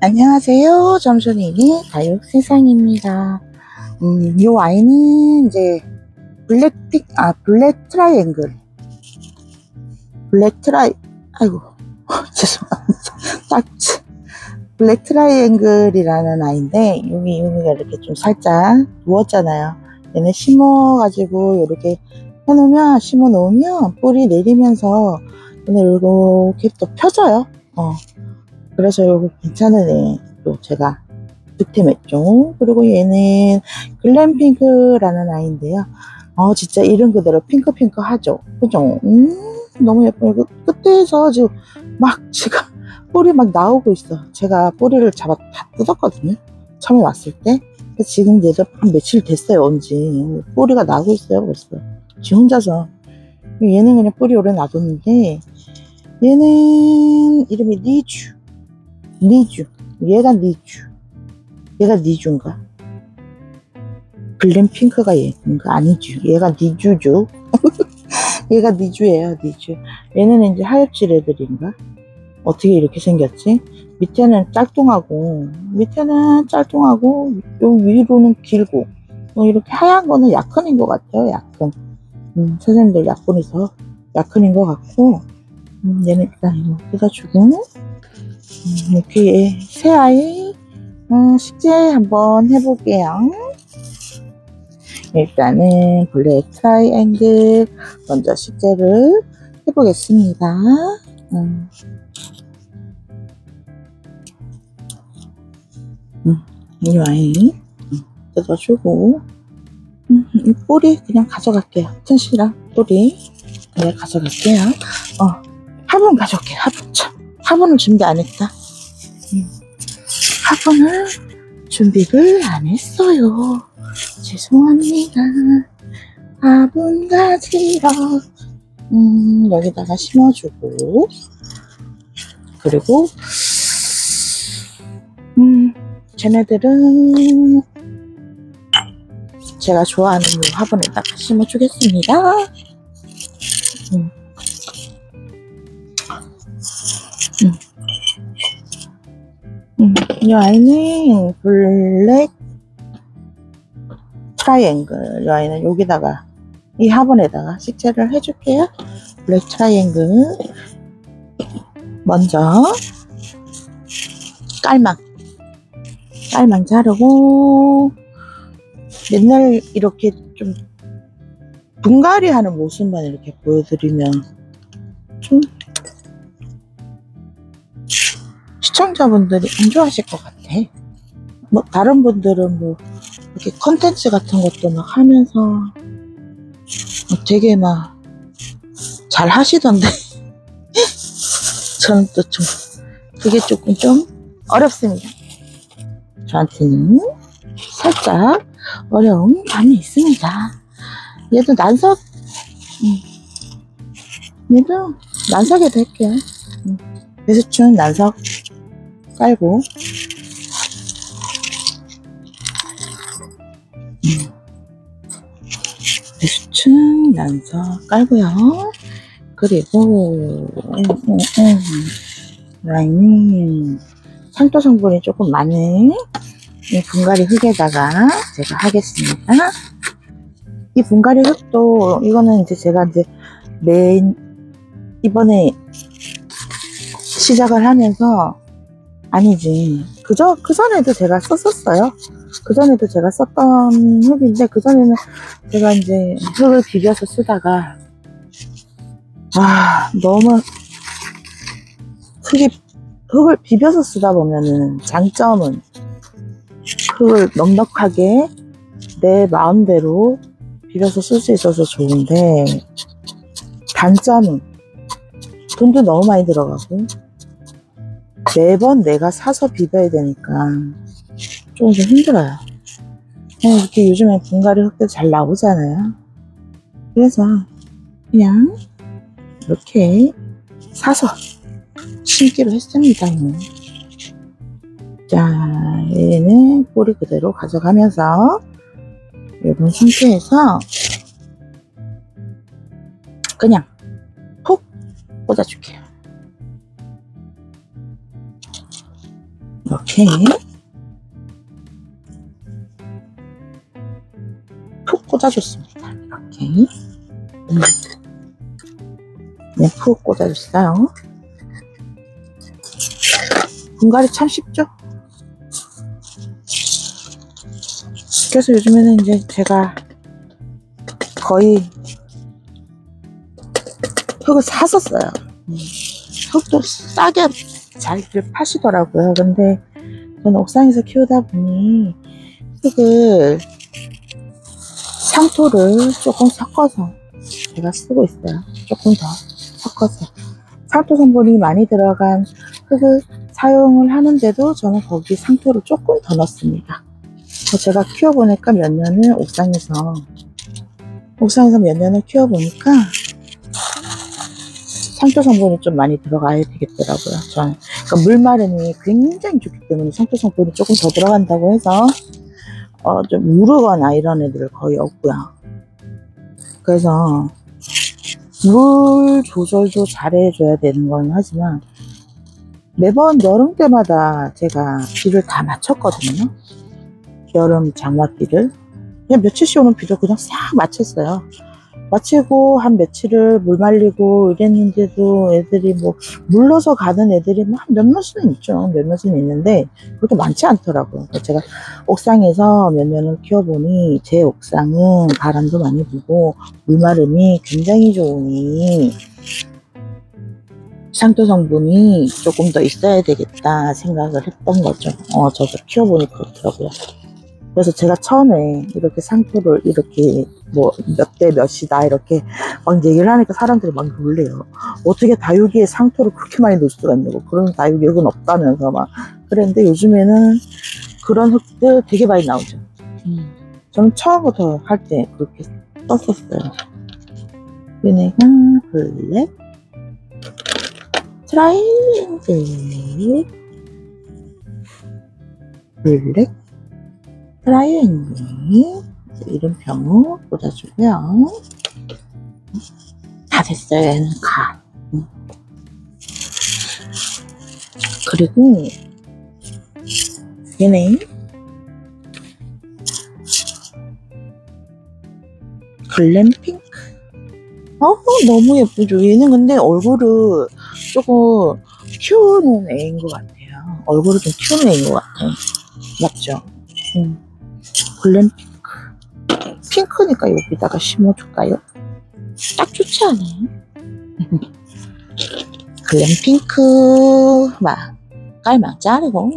안녕하세요. 점순이의 다육세상입니다. 이 와인은 이제 블랙 트라이앵글. 아이고, 죄송합니다. 딱, 블랙 트라이앵글이라는 아이인데, 여기가 이렇게 좀 살짝 누웠잖아요. 얘네 심어 놓으면 뿌리 내리면서 얘네 이렇게 또 펴져요. 그래서 이거 괜찮은 애 또 제가 득템했죠. 그리고 얘는 글램핑크라는 아이인데요. 진짜 이름 그대로 핑크핑크 하죠. 그죠? 너무 예뻐요. 그 끝에서 지금 막 지금 뿌리 막 나오고 있어. 제가 뿌리를 잡아 다 뜯었거든요. 처음에 왔을 때. 지금 얘도 한 며칠 됐어요. 언제. 뿌리가 나오고 있어요. 벌써. 지 혼자서. 얘는 그냥 뿌리 오래 놔뒀는데, 얘는 이름이 니주. 얘가 니주인가? 글램핑크가 얘인가? 아니죠. 얘가 니주죠. 얘가 니주예요, 니주. 얘는 이제 하엽질 애들인가? 어떻게 이렇게 생겼지? 밑에는 짤뚱하고, 요 위로는 길고, 이렇게 하얀 거는 약흔인 것 같아요, 약흔. 선생님들 약흔인 것 같고, 얘는 일단 이거 뜯어주고, 이렇게 새 아이, 식재 한번 해볼게요. 일단은 블랙 트라이앵글 먼저 식재를 해보겠습니다. 이 와인 뜯어주고, 이 뿌리 그냥 가져갈게요. 튼실한 뿌리 그냥 가져갈게요. 화분 가져올게요. 화분을 준비 안 했다. 화분을 준비를 안 했어요. 죄송합니다. 화분 가지러 여기다가 심어주고, 그리고 쟤네들은 제가 좋아하는 이 화분에다가 심어주겠습니다. 이 아이는 블랙 트라이앵글. 이 아이는 여기다가 이 화분에다가 식재를 해줄게요. 블랙 트라이앵글 먼저 깔망 자르고, 맨날 이렇게 좀 분갈이 하는 모습만 이렇게 보여드리면 좀 시청자분들이 안 좋아하실 것 같아. 다른 분들은 이렇게 컨텐츠 같은 것도 막 하면서 되게 막 잘 하시던데 저는 또 좀 그게 조금 좀 어렵습니다. 저한테는 살짝 어려운 감이 있습니다. 얘도 난석에도 할게요. 배수충 난석 깔고, 배수충 난석 깔고요. 그리고 라인은 산토 성분이 조금 많은 이 분갈이 흙에다가 제가 하겠습니다. 이 분갈이 흙도 이거는 이제 제가 이제 이번에 시작을 하면서, 아니지, 그 전에도 제가 썼었어요. 그 전에도 제가 썼던 흙인데, 그 전에는 제가 이제 흙을 비벼서 쓰다가 너무 흙을 비벼서 쓰다 보면은 장점은 흙을 넉넉하게 내 마음대로 비벼서 쓸 수 있어서 좋은데, 단점은 돈도 너무 많이 들어가고 매번 내가 사서 비벼야 되니까 조금 좀 힘들어요. 이렇게 요즘에 분갈이 흙도 잘 나오잖아요. 그래서 그냥 이렇게 사서 심기로 했습니다. 자, 얘는 뿌리 그대로 가져가면서 이런 상태에서 그냥 푹 꽂아줄게요. 이렇게 푹 꽂아줬습니다. 이렇게 네, 푹 꽂아줬어요. 분갈이 참 쉽죠? 그래서 요즘에는 이제 제가 거의 흙을 샀었어요. 흙도 싸게 잘들 파시더라고요. 근데 저는 옥상에서 키우다 보니 흙을 상토를 조금 섞어서 제가 쓰고 있어요. 조금 더 섞어서 상토 성분이 많이 들어간 흙을 사용을 하는데도 저는 거기 상토를 조금 더 넣습니다. 제가 키워보니까 몇 년을 옥상에서 몇 년을 키워보니까 상토 성분이 좀 많이 들어가야 되겠더라고요. 저는 그러니까 물 마름이 굉장히 좋기 때문에 상토 성분이 조금 더 들어간다고 해서 좀 무르거나 이런 애들 거의 없고요. 그래서 물 조절도 잘해줘야 되는 건 하지만 매번 여름 때마다 제가 비를 다 맞췄거든요. 여름 장맛비를 그냥 며칠씩 오는 비를 그냥 싹 맞췄어요. 마치고 한 며칠을 물 말리고 이랬는데도 애들이 뭐 물러서 가는 애들이 몇몇은 있죠. 몇몇은 있는데 그렇게 많지 않더라고요. 제가 옥상에서 몇 년을 키워보니 제 옥상은 바람도 많이 불고 물마름이 굉장히 좋으니 상토 성분이 조금 더 있어야 되겠다 생각을 했던 거죠. 저도 키워보니 그렇더라고요. 그래서 제가 처음에 이렇게 상토를 이렇게 뭐 몇 대 몇이다 이렇게 막 얘기를 하니까 사람들이 막 놀래요. 어떻게 다육이에 상토를 그렇게 많이 넣을 수가 있냐고. 그런 다육이 흙은 없다면서 막 그랬는데 요즘에는 그런 흙들 되게 많이 나오죠. 저는 처음부터 할 때 그렇게 썼었어요. 얘네가 블랙 트라이앵글 블랙 트라이앵글 이름표 꽂아주고요. 다 됐어요. 얘는 가. 그리고 얘네 글램핑크 너무 예쁘죠. 얘는 근데 얼굴을 조금 키우는 애인 것 같아요. 얼굴을 좀 키우는 애인 것 같아요. 맞죠? 글램핑크 핑크니까 여기다가 심어줄까요? 딱 좋지 않아요? 글램핑크 막 깔막 자르고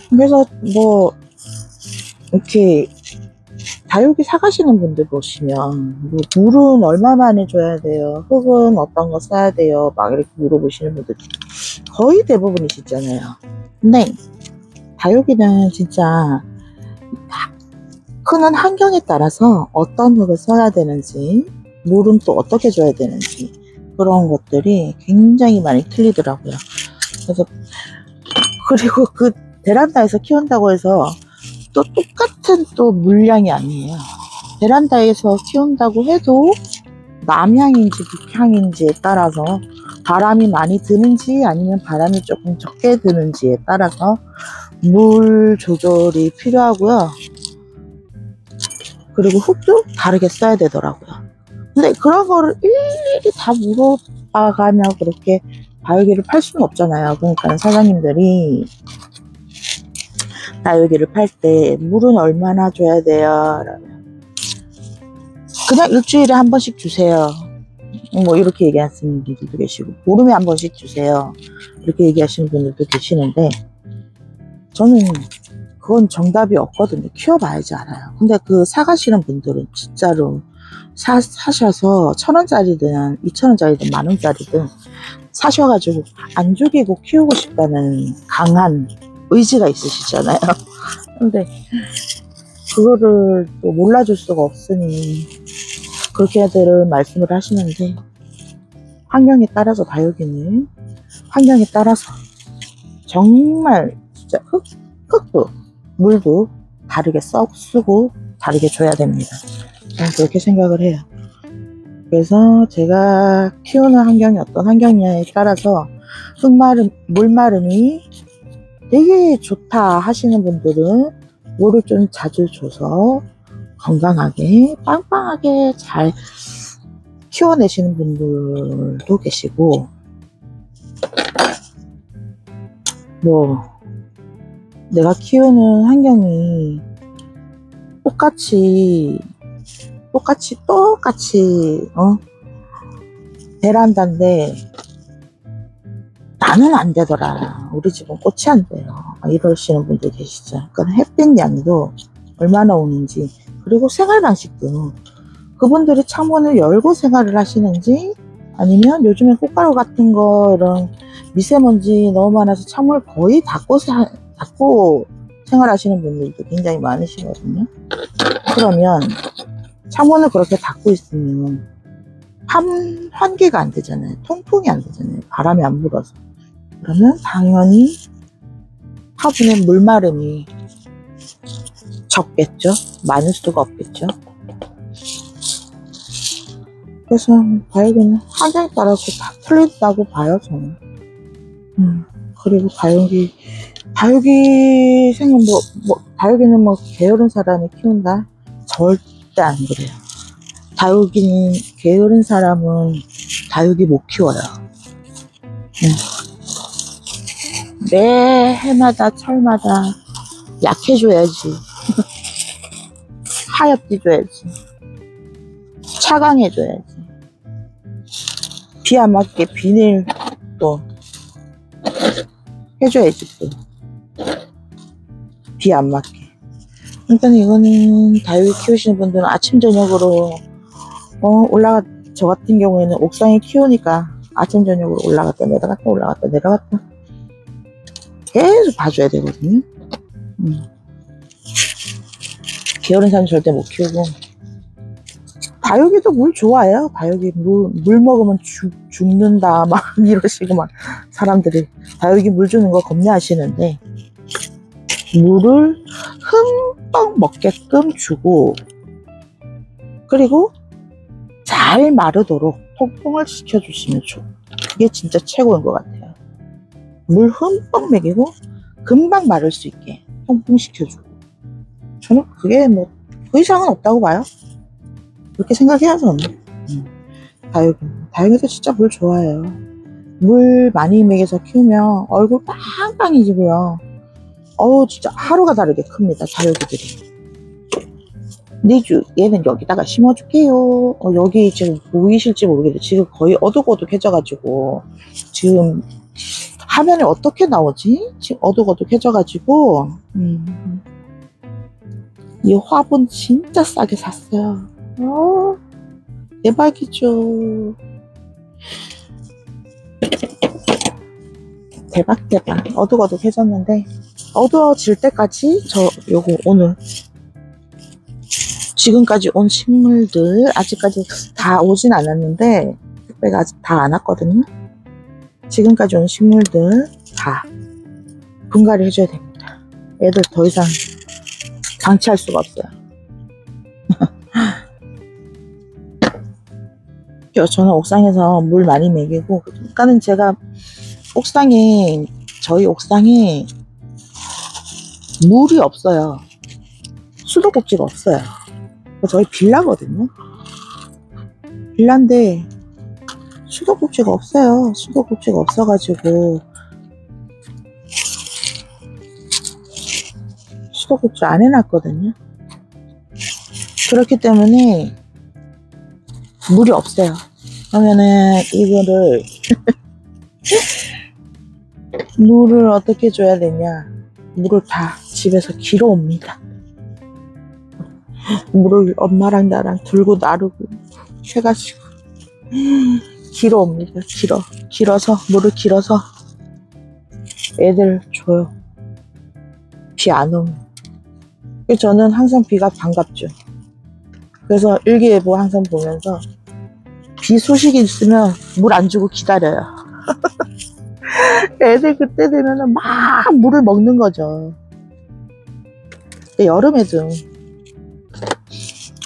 그래서 뭐 이렇게 다육이 사가시는 분들 보시면 뭐 물은 얼마만에 줘야 돼요? 흙은 어떤 거 써야 돼요? 막 이렇게 물어보시는 분들 거의 대부분이시잖아요. 근데 다육이는 진짜 크는 환경에 따라서 어떤 흙을 써야 되는지 물은 또 어떻게 줘야 되는지 그런 것들이 굉장히 많이 틀리더라고요. 그래서 그리고 그 베란다에서 키운다고 해서 또 똑같은 또 물량이 아니에요. 베란다에서 키운다고 해도 남향인지 북향인지에 따라서 바람이 많이 드는지 아니면 바람이 조금 적게 드는지에 따라서 물 조절이 필요하고요. 그리고 흙도 다르게 써야 되더라고요. 근데 그런 거를 일일이 다 물어봐가며 그렇게 다육이를 팔 수는 없잖아요. 그러니까 사장님들이 다육이를 팔 때 물은 얼마나 줘야 돼요? 그냥 일주일에 한 번씩 주세요. 뭐 이렇게 얘기하시는 분들도 계시고 보름에 한 번씩 주세요. 이렇게 얘기하시는 분들도 계시는데 저는 그건 정답이 없거든요. 키워봐야지 알아요. 근데 그 사가시는 분들은 진짜로 사셔서 1,000원짜리든 2,000원짜리든 만원짜리든 사셔가지고 안 죽이고 키우고 싶다는 강한 의지가 있으시잖아요. 근데 그거를 또 몰라줄 수가 없으니 그렇게들 말씀을 하시는데 환경에 따라서 다육이는 환경에 따라서 정말 진짜 흙도 물도 다르게 쓰고 다르게 줘야 됩니다. 저는 그렇게 생각을 해요. 그래서 제가 키우는 환경이 어떤 환경이냐에 따라서 물 마름이 되게 좋다 하시는 분들은 물을 좀 자주 줘서 건강하게 빵빵하게 잘 키워내시는 분들도 계시고, 뭐 내가 키우는 환경이 똑같이 베란다인데 나는 안 되더라, 우리 집은 꽃이 안 돼요, 이러시는 분들 계시죠. 그러니까 햇빛 양도 얼마나 오는지, 그리고 생활 방식도 그분들이 창문을 열고 생활을 하시는지, 아니면 요즘에 꽃가루 같은 거 이런 미세먼지 너무 많아서 창문을 거의 닫고 생활하시는 분들도 굉장히 많으시거든요. 그러면 창문을 그렇게 닫고 있으면 환기가 안 되잖아요. 통풍이 안 되잖아요. 바람이 안 불어서. 그러면 당연히 화분의 물마름이 적겠죠. 많을 수가 없겠죠. 그래서 다육이는 환경에 따라서 다 틀린다고 봐요, 저는. 그리고 다육이 다육이는 뭐 게으른 사람이 키운다? 절대 안 그래요. 게으른 사람은 다육이 못 키워요. 매 해마다 철마다 약해줘야지. 하얗게 줘야지. 차강해줘야지. 비 안 맞게 비닐 또 해줘야지, 또. 비 안 맞게. 그러니까 이거는 다육이 키우시는 분들은 아침 저녁으로 저 같은 경우에는 옥상에 키우니까 아침 저녁으로 올라갔다 내려갔다 계속 봐줘야 되거든요. 게으른 사람 절대 못 키우고. 다육이도 물 좋아해요. 다육이 물 먹으면 죽는다 막 이러시고, 막 사람들이 다육이 물 주는 거 겁내하시는데, 물을 흠뻑 먹게끔 주고, 그리고 잘 마르도록 통풍을 시켜주시면 그게 진짜 최고인 것 같아요. 물 흠뻑 먹이고 금방 마를 수 있게 통풍시켜주고, 저는 그게 뭐 그 이상은 없다고 봐요. 그렇게 생각해요, 저는. 다육이도 진짜 물 좋아해요. 물 많이 먹여서 키우면 얼굴 빵빵해지고요. 진짜 하루가 다르게 큽니다, 다육이들이. 얘는 여기다가 심어줄게요. 여기 지금 보이실지 모르겠는데 지금 거의 어둑어둑해져가지고, 지금 화면에 어떻게 나오지? 지금 어둑어둑해져가지고, 이 화분 진짜 싸게 샀어요. 대박이죠. 대박. 어둑어둑해졌는데, 어두워질 때까지 요거 오늘 지금까지 온 식물들 아직까지 다 오진 않았는데, 택배가 아직 다 안 왔거든요. 지금까지 온 식물들 다 분갈이 해줘야 됩니다. 애들 더 이상 방치할 수가 없어요. 저는 옥상에서 물 많이 먹이고, 그러니까는 제가 저희 옥상에 물이 없어요. 수도꼭지가 없어요. 저희 빌라거든요. 빌라인데 수도꼭지가 없어요. 수도꼭지가 없어가지고 수도꼭지 안 해놨거든요. 그렇기 때문에 물이 없어요. 그러면은 이거를 물을 어떻게 줘야 되냐, 물을 다 집에서 길어 옵니다. 물을 엄마랑 나랑 들고 나르고 해가지고 길어 옵니다. 물을 길어서 애들 줘요. 비 안 오면. 저는 항상 비가 반갑죠. 그래서 일기예보 항상 보면서 비 소식이 있으면 물 안 주고 기다려요. 애들 그때 되면은 막 물을 먹는 거죠. 근데 여름에도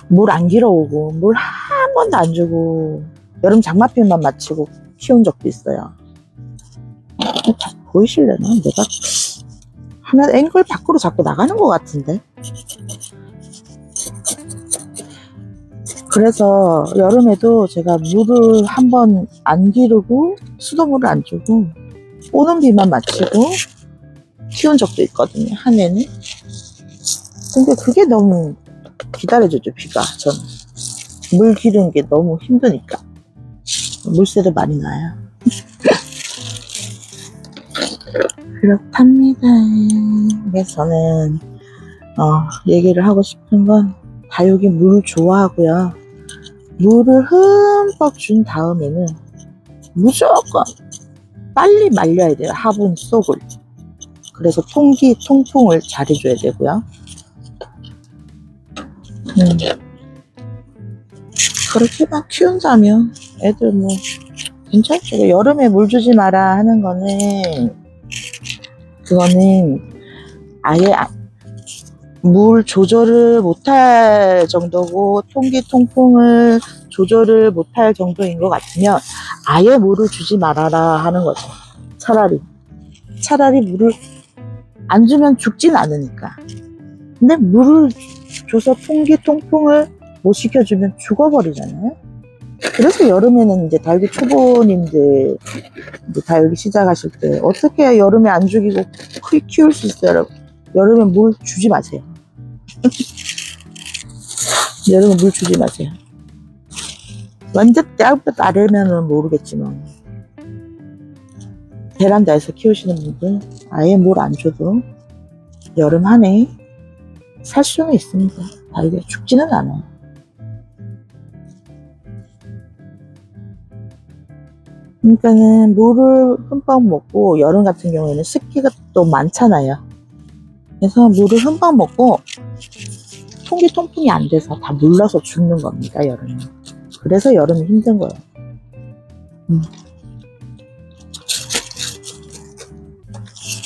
물 안 길어오고 물 한 번도 안 주고 여름 장마필만 마치고 키운 적도 있어요. 다 보이실려나? 내가 하나 앵글 밖으로 자꾸 나가는 것 같은데. 그래서 여름에도 제가 물을 한번 안 기르고 수돗물을 안 주고 오는 비만 마치고 키운 적도 있거든요, 한 해는. 근데 그게 너무 기다려주죠, 비가. 저는 물 기르는 게 너무 힘드니까. 물세도 많이 나요. 그렇답니다. 그래서 저는 얘기를 하고 싶은 건 다육이 물 좋아하고요. 물을 흠뻑 준 다음에는 무조건 빨리 말려야 돼요, 화분 속을. 그래서 통풍을 잘 해줘야 되고요. 그렇게 막 키운다면 애들 뭐 괜찮죠. 여름에 물 주지 마라 하는 거는, 그거는 아예 물 조절을 못할 정도고 통풍을 조절을 못할 정도인 것 같으면 아예 물을 주지 말아라 하는 거죠. 차라리 물을 안 주면 죽진 않으니까. 근데 물을 줘서 통풍을 못 시켜주면 죽어버리잖아요. 그래서 여름에는 이제 다육이 초보님들 다육이 시작하실 때 어떻게 여름에 안 죽이고 키울 수 있어요? 여름에 물 주지 마세요. 여름에 물 주지 마세요. 완전 떼아웃 아래면은 모르겠지만 베란다에서 키우시는 분들 아예 물 안 줘도 여름 한 해 살 수는 있습니다. 다육이 죽지는 않아요. 그러니까는 물을 흠뻑 먹고, 여름 같은 경우에는 습기가 또 많잖아요. 그래서 물을 흠뻑 먹고 통풍이 안 돼서 다 물러서 죽는 겁니다, 여름에. 그래서 여름이 힘든 거예요.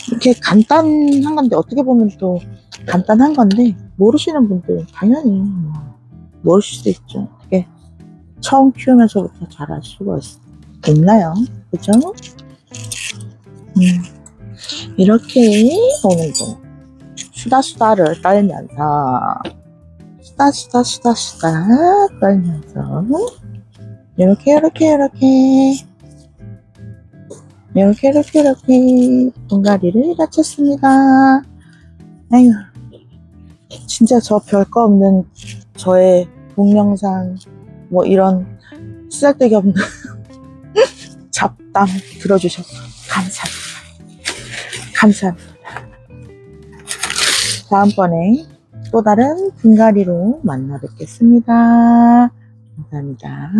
이렇게 간단한 건데, 어떻게 보면 또 간단한 건데 모르시는 분들은 당연히 모르실 수 있죠. 어떻게 처음 키우면서부터 잘 알 수가 있나요? 그죠? 이렇게 오늘도 수다를 떨면서 수다 떨면서 이렇게 분갈이를 마쳤습니다. 아유, 진짜 저 별거 없는 저의 동영상 뭐 이런 쓰잘데기 없는 잡담 들어주셔서 감사합니다. 다음번에 또 다른 분갈이로 만나 뵙겠습니다. 감사합니다.